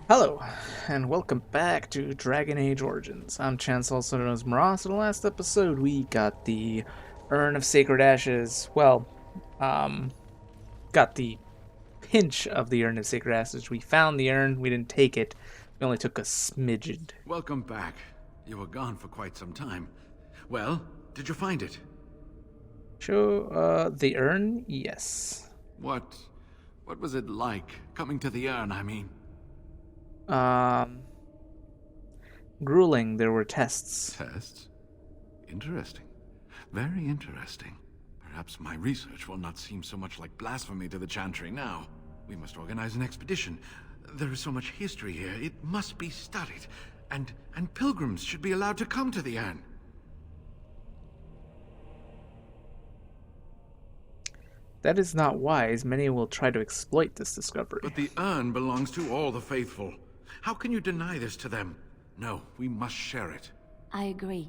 Hello, and welcome back to Dragon Age Origins. I'm Chance, also known as Maras. In the last episode, we got the Urn of Sacred Ashes. Um, got the pinch of the Urn of Sacred Ashes. We found the urn, we didn't take it. We only took a smidgen. Welcome back. You were gone for quite some time. Well, did you find it? The urn? Yes. What was it like, coming to the urn, I mean? Um, Grueling. There were tests. Tests? Interesting. Very interesting. Perhaps my research will not seem so much like blasphemy to the Chantry now. We must organize an expedition. There is so much history here, it must be studied. And pilgrims should be allowed to come to the urn. That is not wise. Many will try to exploit this discovery. But the urn belongs to all the faithful. How can you deny this to them? No, we must share it. I agree.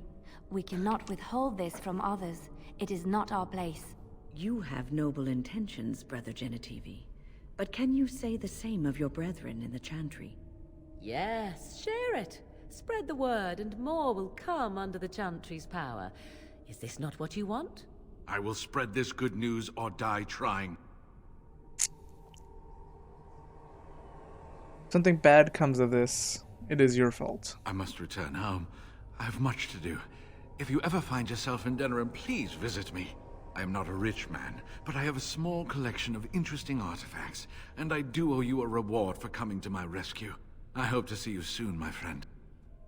We cannot withhold this from others. It is not our place. You have noble intentions, Brother Genitivi. But can you say the same of your brethren in the Chantry? Yes, share it. Spread the word, and more will come under the Chantry's power. Is this not what you want? I will spread this good news or die trying. Something bad comes of this. It is your fault. I must return home. I have much to do. If you ever find yourself in Denerim, please visit me. I am not a rich man, but I have a small collection of interesting artifacts, and I do owe you a reward for coming to my rescue. I hope to see you soon, my friend.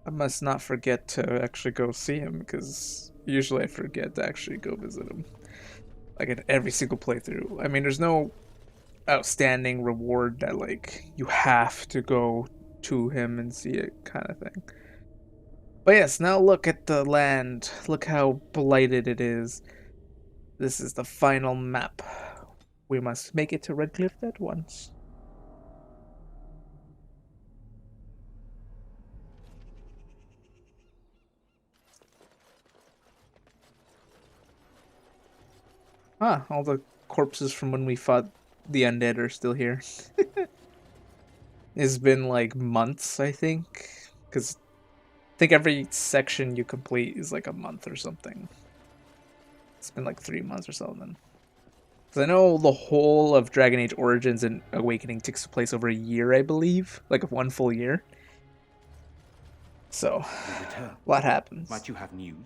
I must not forget to actually go see him, because usually I forget to actually go visit him. Like in every single playthrough. I mean, there's no outstanding reward that, like, you have to go to him and see it kind of thing. But yes, now look at the land. Look how blighted it is. This is the final map. We must make it to Redcliffe at once. Ah, all the corpses from when we fought the undead are still here. It's been like months, I think. Because I think every section you complete is like a month or something. It's been like 3 months or so then. Because I know the whole of Dragon Age Origins and Awakening takes place over a year, I believe. Like one full year. So, what happens? Might you have news?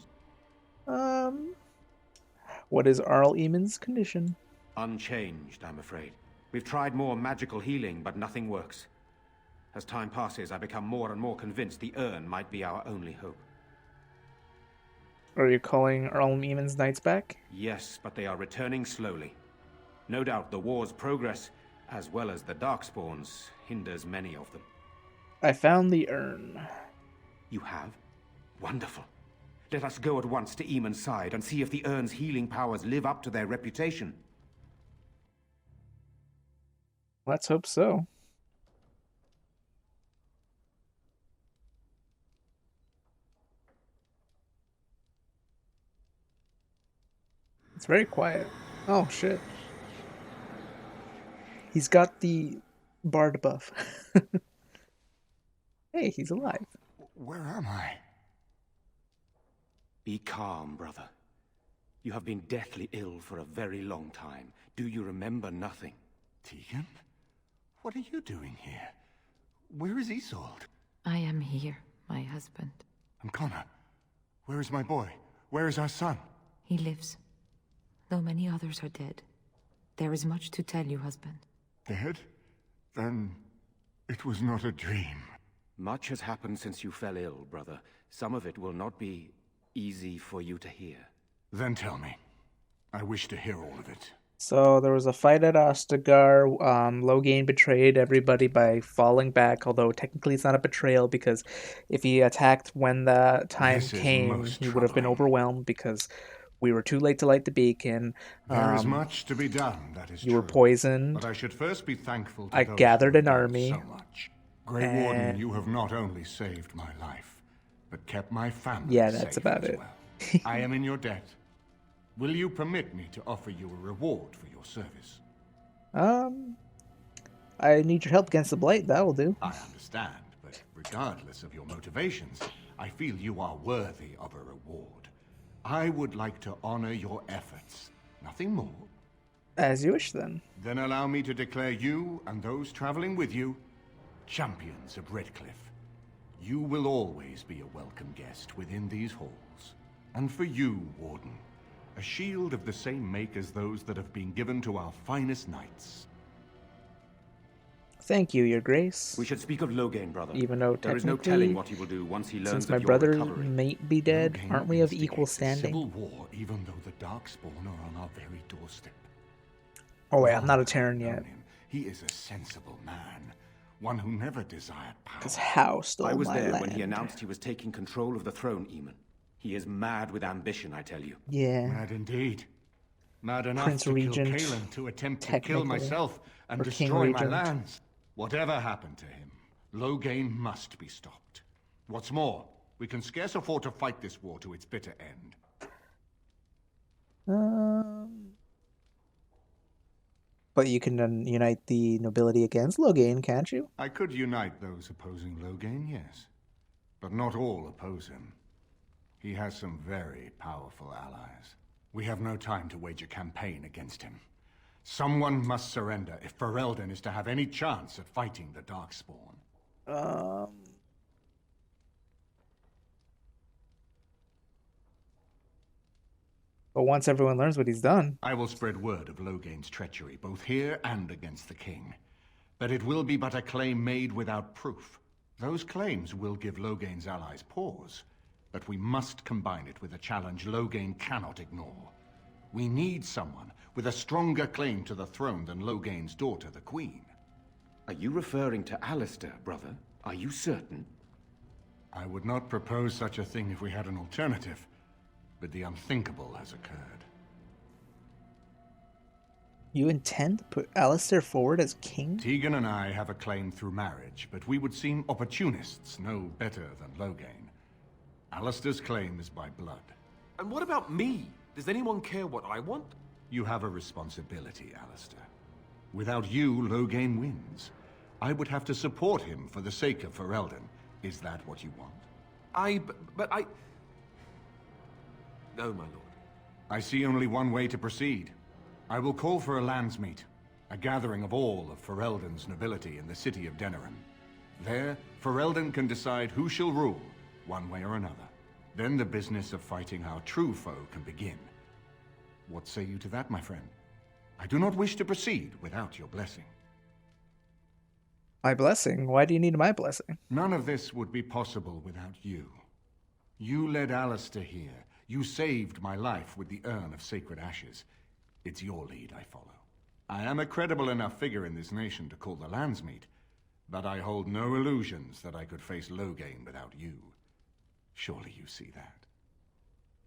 What is Arl Eamon's condition? Unchanged, I'm afraid. We've tried more magical healing, but nothing works. As time passes, I become more and more convinced the urn might be our only hope. Are you calling Arl Eamon's knights back? Yes, but they are returning slowly. No doubt the war's progress, as well as the Darkspawns, hinders many of them. I found the urn. You have? Wonderful. Let us go at once to Eamon's side and see if the urn's healing powers live up to their reputation. Let's hope so. It's very quiet. Oh, shit. He's got the bard buff. Hey, he's alive. Where am I? Be calm, brother. You have been deathly ill for a very long time. Do you remember nothing? Tegan? What are you doing here? Where is Isolde? I am here, my husband. And Connor? Where is my boy? Where is our son? He lives, though many others are dead. There is much to tell you, husband. Dead? Then it was not a dream. Much has happened since you fell ill, brother. Some of it will not be easy for you to hear. Then tell me. I wish to hear all of it. So there was a fight at Ostagar. Logain betrayed everybody by falling back, although technically it's not a betrayal because if he attacked when the time came, he would have been overwhelmed because we were too late to light the beacon. There is much to be done, that is true. You were poisoned. But I should first be thankful to I those gathered who an have done army. so much. Grey Warden, you have not only saved my life, but kept my family Yeah, that's safe about as it. well. I am in your debt. Will you permit me to offer you a reward for your service? I need your help against the Blight. That will do. I understand, but regardless of your motivations, I feel you are worthy of a reward. I would like to honor your efforts. Nothing more. As you wish, then. Then allow me to declare you and those traveling with you champions of Redcliffe. You will always be a welcome guest within these halls. And for you, Warden, a shield of the same make as those that have been given to our finest knights. Thank you, Your Grace. We should speak of Logain, brother. Even though there is no technically, telling what he will do once he learns since my of your brother recovery. might be dead, Logain aren't we of equal instigates a standing? civil war, even though the Darkspawn are on our very doorstep. Oh wait, I'm not a Long Terran I've yet. known him. He is a sensible man, one who never desired power. Because How stole I was my there land. when he announced he was taking control of the throne, Eamon. He is mad with ambition, I tell you. Yeah. Mad indeed. Mad enough Prince to Regent, kill Kalen, to attempt to technically, kill myself and or King destroy my Regent. lands. Whatever happened to him, Logain must be stopped. What's more, we can scarce afford to fight this war to its bitter end. But you can unite the nobility against Logain, can't you? I could unite those opposing Logain, yes. But not all oppose him. He has some very powerful allies. We have no time to wage a campaign against him. Someone must surrender if Ferelden is to have any chance at fighting the Darkspawn. But once everyone learns what he's done, I will spread word of Logain's treachery, both here and against the king. But it will be but a claim made without proof. Those claims will give Logain's allies pause, but we must combine it with a challenge Logain cannot ignore. We need someone with a stronger claim to the throne than Logain's daughter, the Queen. Are you referring to Alistair, brother? Are you certain? I would not propose such a thing if we had an alternative, but the unthinkable has occurred. you intend to put Alistair forward as king? Tegan and I have a claim through marriage, but we would seem opportunists no better than Logain. Alistair's claim is by blood. And what about me? Does anyone care what I want? You have a responsibility, Alistair. Without you, Logain wins. I would have to support him for the sake of Ferelden. Is that what you want? But I... No, my lord. I see only one way to proceed. I will call for a Landsmeet, a gathering of all of Ferelden's nobility in the city of Denerim. There, Ferelden can decide who shall rule, one way or another. Then the business of fighting our true foe can begin. What say you to that, my friend? I do not wish to proceed without your blessing. My blessing? Why do you need my blessing? None of this would be possible without you. You led Alistair here. You saved my life with the urn of sacred ashes. It's your lead I follow. I am a credible enough figure in this nation to call the Landsmeet, but I hold no illusions that I could face Logain without you. Surely you see that.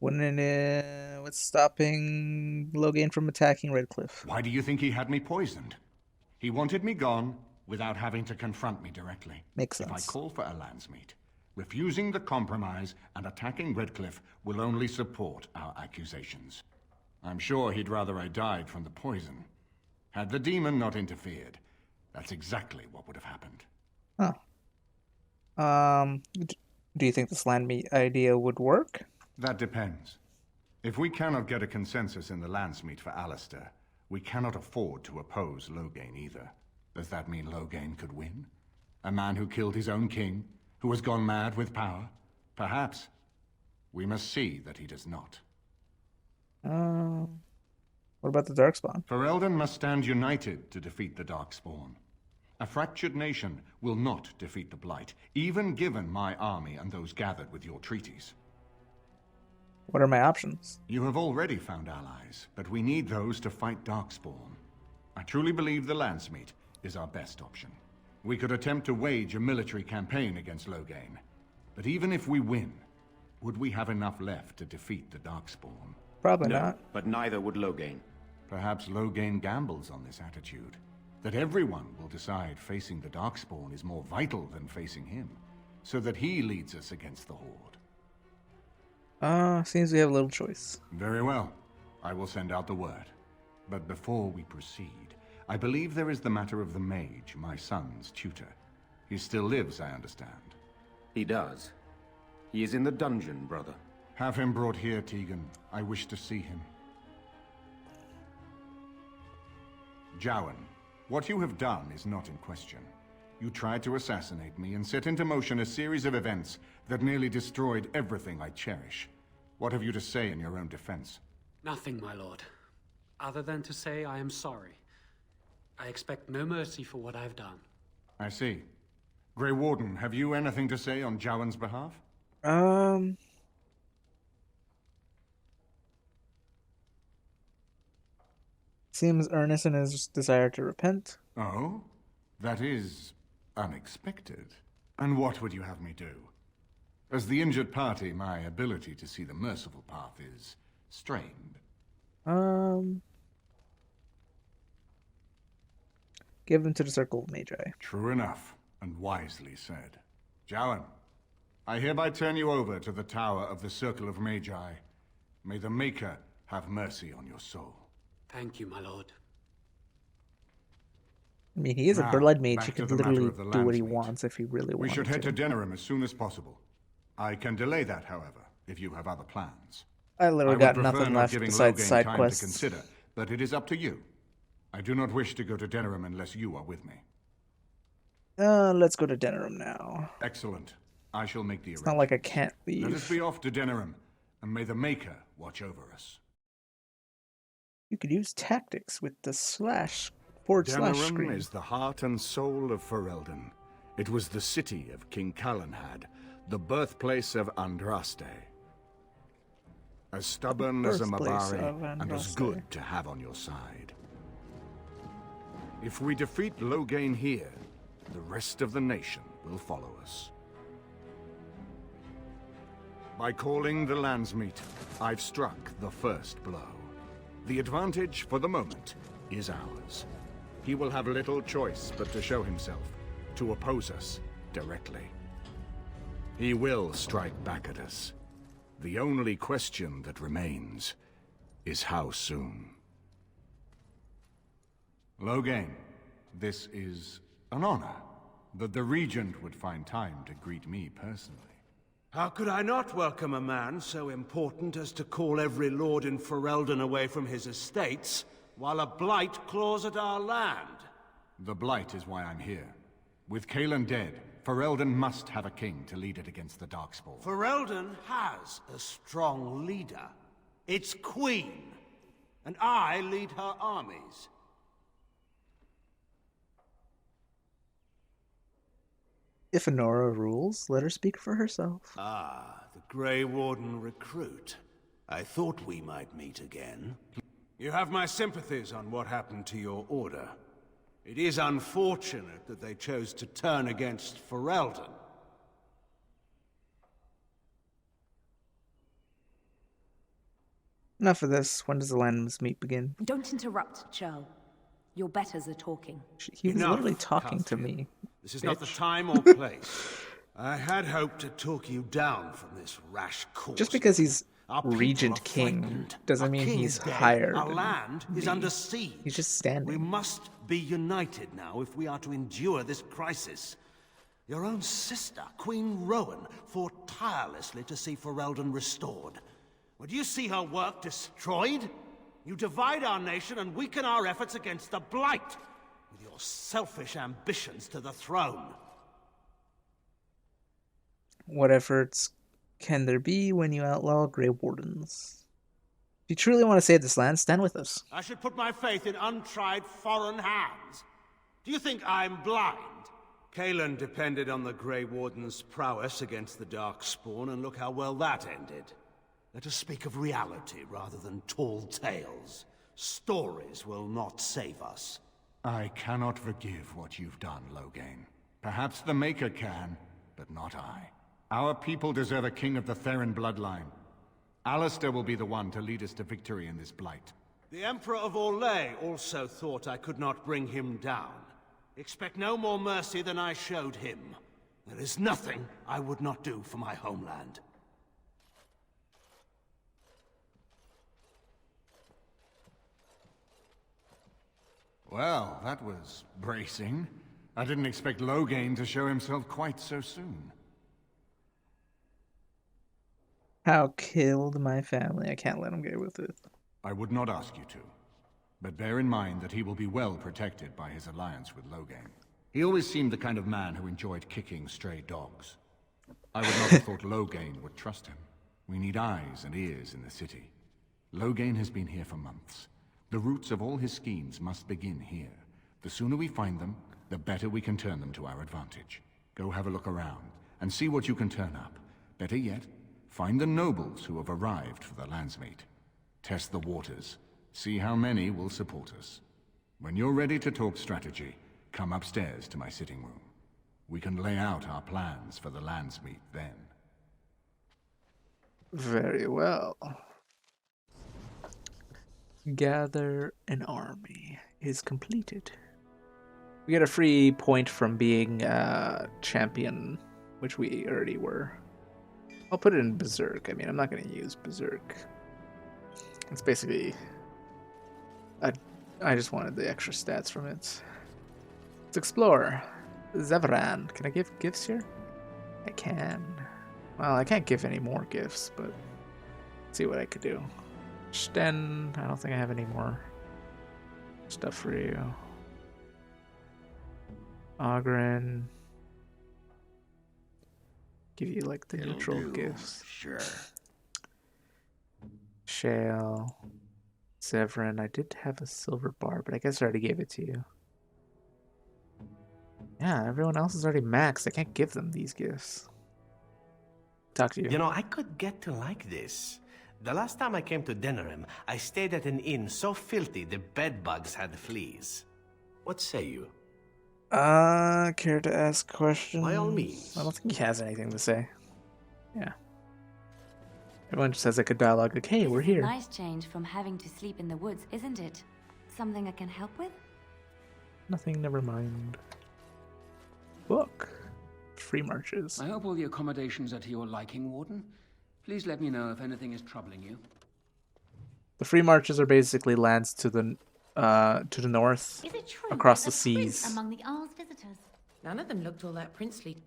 What's stopping Logain from attacking Redcliffe? Why do you think he had me poisoned? He wanted me gone without having to confront me directly. Makes If I sense. call for a Landsmeet, refusing the compromise and attacking Redcliffe will only support our accusations. I'm sure he'd rather I died from the poison. Had the demon not interfered, that's exactly what would have happened. Do you think this land meet idea would work? That depends. If we cannot get a consensus in the Landsmeet for Alistair, we cannot afford to oppose Logain either. Does that mean Logain could win? A man who killed his own king, who has gone mad with power? Perhaps. We must see that he does not. What about the Darkspawn? Ferelden must stand united to defeat the Darkspawn. A fractured nation will not defeat the Blight, even given my army and those gathered with your treaties. What are my options? You have already found allies, but we need those to fight Darkspawn. I truly believe the Landsmeet is our best option. We could attempt to wage a military campaign against Logain, but even if we win, would we have enough left to defeat the Darkspawn? Probably No, not. but neither would Logain. Perhaps Logain gambles on this attitude, that everyone will decide facing the Darkspawn is more vital than facing him, so that he leads us against the Horde. Seems we have little choice. Very well. I will send out the word. But before we proceed, I believe there is the matter of the mage, my son's tutor. He still lives, I understand. He does. He is in the dungeon, brother. Have him brought here, Tegan. I wish to see him. Jowan, what you have done is not in question. You tried to assassinate me and set into motion a series of events that nearly destroyed everything I cherish. What have you to say in your own defense? Nothing, my lord. Other than to say I am sorry. I expect no mercy for what I've done. I see. Grey Warden, have you anything to say on Jowan's behalf? Seems earnest in his desire to repent. Oh? That is unexpected. And what would you have me do? As the injured party, my ability to see the merciful path is strained. Give him to the Circle of Magi. True enough, and wisely said. Jowan, I hereby turn you over to the Tower of the Circle of Magi. May the Maker have mercy on your soul. Thank you, my lord. I mean, he is a Now, blood mage. back He to can the matter literally of the do what he Landsmeet. wants if he really We wants should head to to. Denerim as soon as possible. I can delay that, however, if you have other plans. I I literally would got prefer nothing not left giving besides Loghain side time quests. to consider, but it is up to you. I do not wish to go to Denerim unless you are with me. Let's go to Denerim now. Excellent. I shall make the It's not like I arrangements. can't Let us leave. be off to Denerim, and may the Maker watch over us. You could use tactics with the // screen. is the heart and soul of Ferelden. It was the city of King Calenhad, the birthplace of Andraste. As stubborn as a Birthplace Mabari, of and as Andraste. good to have on your side. If we defeat Loghain here, the rest of the nation will follow us. By calling the Landsmeet, I've struck the first blow. The advantage, for the moment, is ours. He will have little choice but to show himself, to oppose us directly. He will strike back at us. The only question that remains is how soon. Loghain, this is an honor that the Regent would find time to greet me personally. How could I not welcome a man so important as to call every lord in Ferelden away from his estates, while a blight claws at our land? The Blight is why I'm here. With Cailan dead, Ferelden must have a king to lead it against the Darkspawn. Ferelden has a strong leader. Its queen. And I lead her armies. If Honora rules, let her speak for herself. Ah, the Grey Warden recruit. I thought we might meet again. You have my sympathies on what happened to your order. It is unfortunate that they chose to turn against Ferelden. Enough of this. When does the Landsmeet begin? Don't interrupt, Churl. Your betters are talking. He was Enough, literally talking to Catherine. me. This is not the bitch. time or place. I had hoped to talk you down from this rash course. Just because he's Our people Regent are King frightened. doesn't Our mean king he's is dead. higher Our than land is me. under siege. He's just standing. We must be united now if we are to endure this crisis. Your own sister, Queen Rowan, fought tirelessly to see Ferelden restored. Would you see her work destroyed? You divide our nation and weaken our efforts against the Blight, with your selfish ambitions to the throne. What efforts can there be when you outlaw Grey Wardens? If you truly want to save this land, stand with us. I should put my faith in untried foreign hands. Do you think I'm blind? Cailan depended on the Grey Warden's prowess against the Darkspawn, and look how well that ended. Let us speak of reality rather than tall tales. Stories will not save us. I cannot forgive what you've done, Loghain. Perhaps the Maker can, but not I. Our people deserve a king of the Theron bloodline. Alistair will be the one to lead us to victory in this Blight. The Emperor of Orlais also thought I could not bring him down. Expect no more mercy than I showed him. There is nothing I would not do for my homeland. Well, that was bracing. I didn't expect Loghain to show himself quite so soon. How killed my family. I can't let him get with it. I would not ask you to, but bear in mind that he will be well protected by his alliance with Loghain. He always seemed the kind of man who enjoyed kicking stray dogs. I would not have thought Loghain would trust him. We need eyes and ears in the city. Loghain has been here for months. The roots of all his schemes must begin here. The sooner we find them, the better we can turn them to our advantage. Go have a look around, and see what you can turn up. Better yet, find the nobles who have arrived for the Landsmeet. Test the waters. See how many will support us. When you're ready to talk strategy, come upstairs to my sitting room. We can lay out our plans for the Landsmeet then. Very well. Gather an army is completed. We get a free point from being champion, which we already were. I'll put it in Berserk. I mean, I'm not going to use Berserk. It's basically... I just wanted the extra stats from it. Let's explore. Zevran. Can I give gifts here? I can. Well, I can't give any more gifts, but let's see what I could do. Sten, I don't think I have any more stuff for you. Ogren. Give you like the neutral gifts. Sure. Shale. Zevran, I did have a silver bar, but I guess I already gave it to you. Yeah, everyone else is already maxed. I can't give them these gifts. Talk to you. You know, I could get to like this. The last time I came to Denerim, I stayed at an inn so filthy the bedbugs had fleas. What say you? Care to ask questions? By all means. I don't think he has anything to say. Yeah. Everyone just has like a dialogue like, hey, we're here. Nice change from having to sleep in the woods, isn't it? Something I can help with? Nothing, never mind. Book. Free marches. I hope all the accommodations are to your liking, Warden. Please let me know if anything is troubling you. The free marches are basically lands to the north, Is it true across the there's a prince seas. among the Isle's visitors? None of them looked all that princely.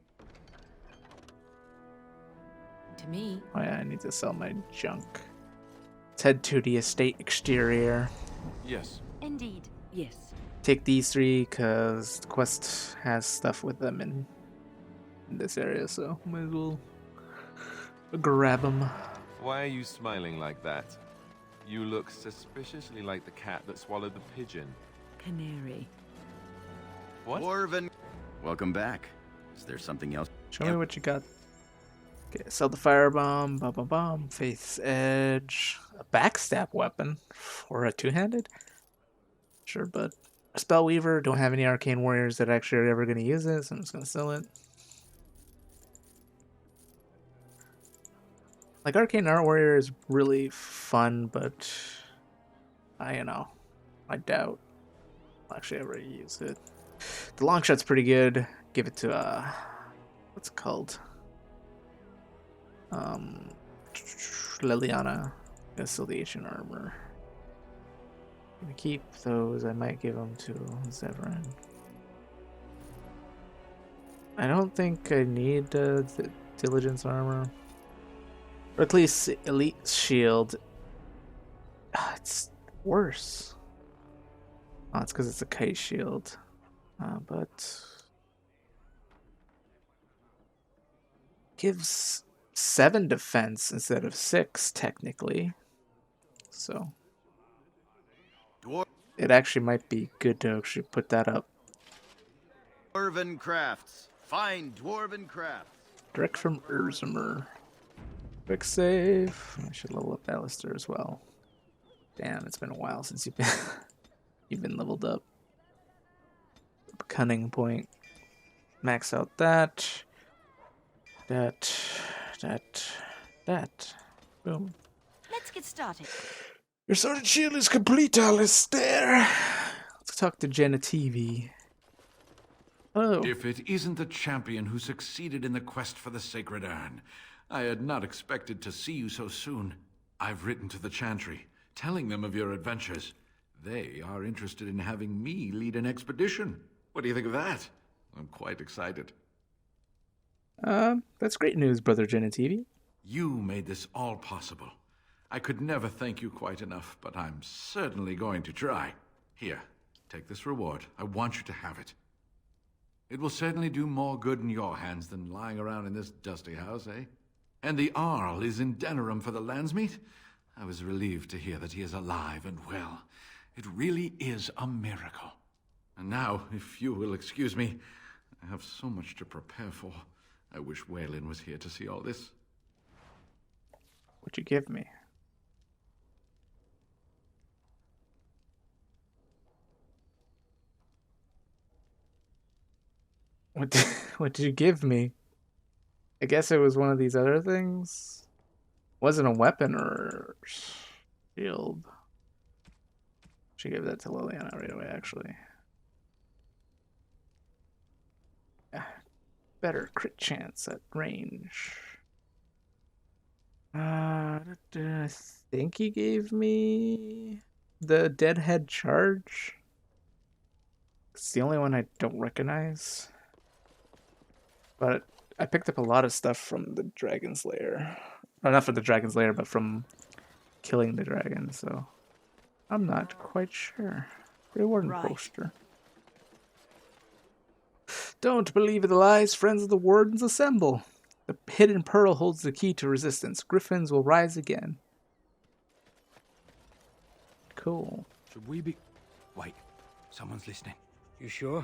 To me. Oh yeah, I need to sell my junk. Let's head to the estate exterior. Yes. Indeed. Yes. Take these three because the quest has stuff with them in this area, so might as well grab them. Why are you smiling like that? You look suspiciously like the cat that swallowed the pigeon. Canary. What? Dwarven. Welcome back. Is there something else? Show me what you got. Okay, sell the firebomb, bum bum bum, Faith's Edge, a backstab weapon, or a two-handed? Sure, but a Spellweaver, don't have any arcane warriors that actually are ever going to use it, so I'm just going to sell it. Like, Arcane Art Warrior is really fun, but I doubt I'll actually ever use it. The long shot's pretty good. Give it to, what's it called? Liliana. Gonna sell the ancient armor. Gonna keep those. I might give them to Zevran. I don't think I need the diligence armor. Or at least elite shield. It's worse. Oh, it's because it's a kite shield. But gives 7 defense instead of 6 technically. So it actually might be good to actually put that up. Dwarven crafts. Find dwarven crafts. Direct from Urzamer. Quick save. I should level up Alistair as well. Damn, it's been a while since you've been leveled up. Cunning point. Max out that. That. Boom. Let's get started. Your sword and shield is complete, Alistair. Let's talk to Genitivi. Oh. If it isn't the champion who succeeded in the quest for the Sacred Urn, I had not expected to see you so soon. I've written to the Chantry, telling them of your adventures. They are interested in having me lead an expedition. What do you think of that? I'm quite excited. That's great news, Brother Genitivi. You made this all possible. I could never thank you quite enough, but I'm certainly going to try. Here, take this reward. I want you to have it. It will certainly do more good in your hands than lying around in this dusty house, eh? And the Arl is in Denerim for the Landsmeet? I was relieved to hear that he is alive and well. It really is a miracle. And now, if you will excuse me, I have so much to prepare for. I wish Waylon was here to see all this. What'd you give me? What did you give me? I guess it was one of these other things. Wasn't a weapon or shield. She gave that to Liliana right away, actually. Yeah, better crit chance at range. I think he gave me the Deadhead Charge. It's the only one I don't recognize. But I picked up a lot of stuff from the Dragon's Lair. Or not from the Dragon's Lair, but from killing the dragon, so I'm not quite sure. Reward poster. Don't believe the lies, friends of the Wardens assemble. The hidden pearl holds the key to resistance. Griffins will rise again. Cool. Should we be... Wait, someone's listening. You sure?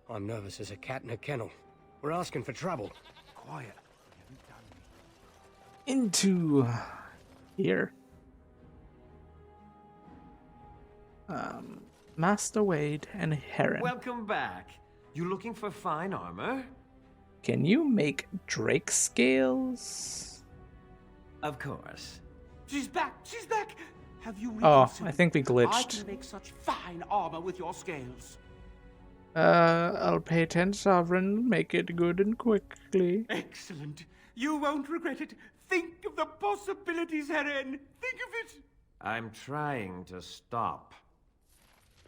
I'm nervous as a cat in a kennel. We're asking for trouble. Quiet. Into here. Master Wade and Heron. Welcome back. You looking for fine armor? Can you make Drake scales? Of course. She's back! She's back! Have you Oh, I think we I glitched. can make such fine armor with your scales. I'll pay 10 sovereign, make it good and quickly. Excellent. You won't regret it. Think of the possibilities, Heron. Think of it. I'm trying to stop.